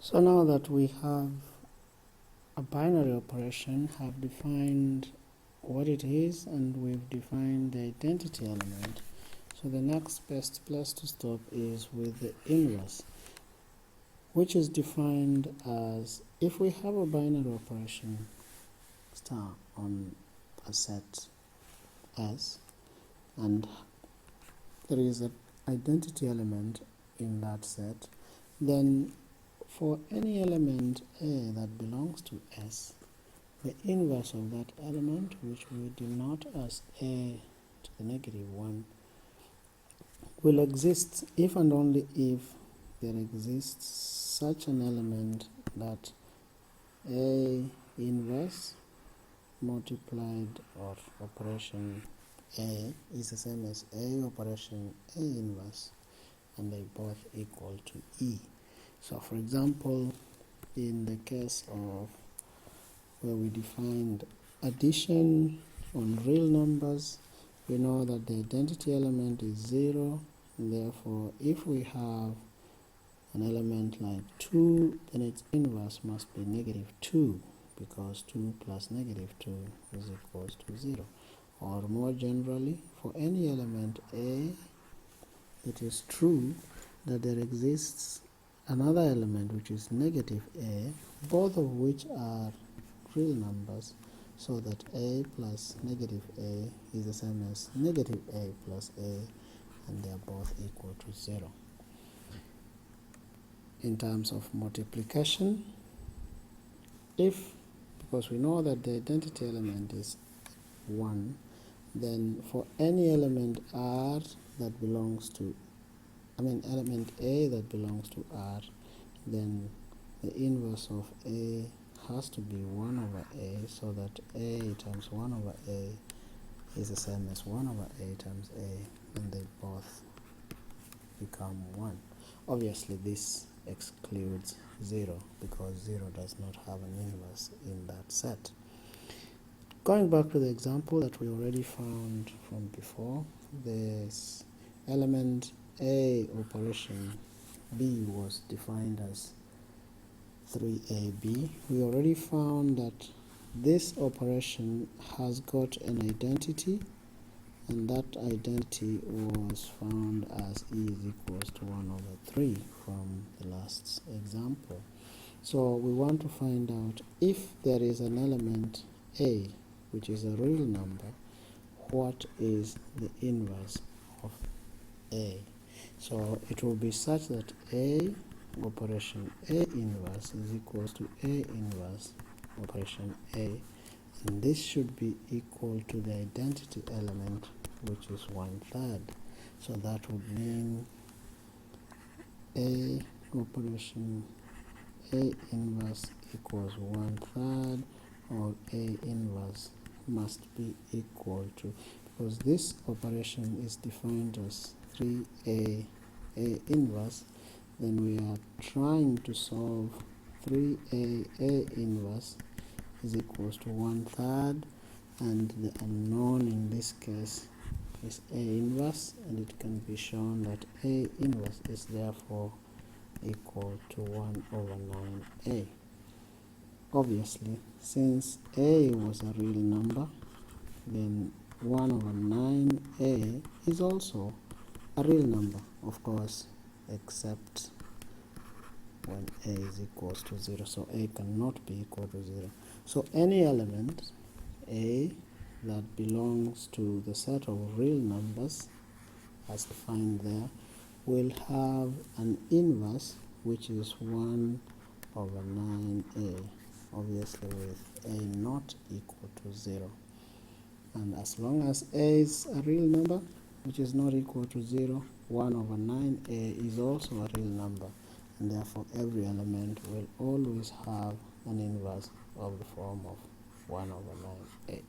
So now that we have a binary operation, have defined what it is, and we've defined the identity element, so the next best place to stop is with the inverse, which is defined as if we have a binary operation star on a set S and there is an identity element in that set, then for any element A that belongs to S, the inverse of that element, which we denote as A to the negative 1, will exist if and only if there exists such an element that A inverse multiplied or operation A is the same as A operation A inverse, and they both equal to E. So for example, in the case of where we defined addition on real numbers, we know that the identity element is 0, and therefore if we have an element like 2, then its inverse must be negative 2, because 2 plus negative 2 is equals to 0. Or more generally, for any element A, it is true that there exists another element which is negative A, both of which are real numbers, so that A plus negative A is the same as negative A plus A, and they are both equal to 0. In terms of multiplication, because we know that the identity element is 1, then for any element R that belongs to, element A that belongs to R, then the inverse of A has to be 1 over A, so that A times 1 over A is the same as 1 over A times A, and they both become 1. Obviously this excludes 0, because 0 does not have an inverse in that set. Going back to the example that we already found from before, this element A operation B was defined as 3AB. We already found that this operation has got an identity, and that identity was found as E is equals to 1 over 3 from the last example. So we want to find out if there is an element A which is a real number, what is the inverse of A? So it will be such that A operation A inverse is equals to A inverse operation A, and this should be equal to the identity element, which is 1/3. So that would mean A operation A inverse equals 1/3, or A inverse must be equal to, because this operation is defined as 3A A inverse, then we are trying to solve 3A A inverse is equals to 1/3, and the unknown in this case is A inverse, and it can be shown that A inverse is therefore equal to 1 over 9A. Obviously, since A was a real number, then 1 over 9A is also a real number, of course, except when A is equals to 0. So A cannot be equal to 0. So any element A that belongs to the set of real numbers, as defined there, will have an inverse which is 1 over 9A, obviously with A not equal to 0. And as long as A is a real number which is not equal to 0, 1 over 9A is also a real number, and therefore every element will always have an inverse of the form of 1 over 9A.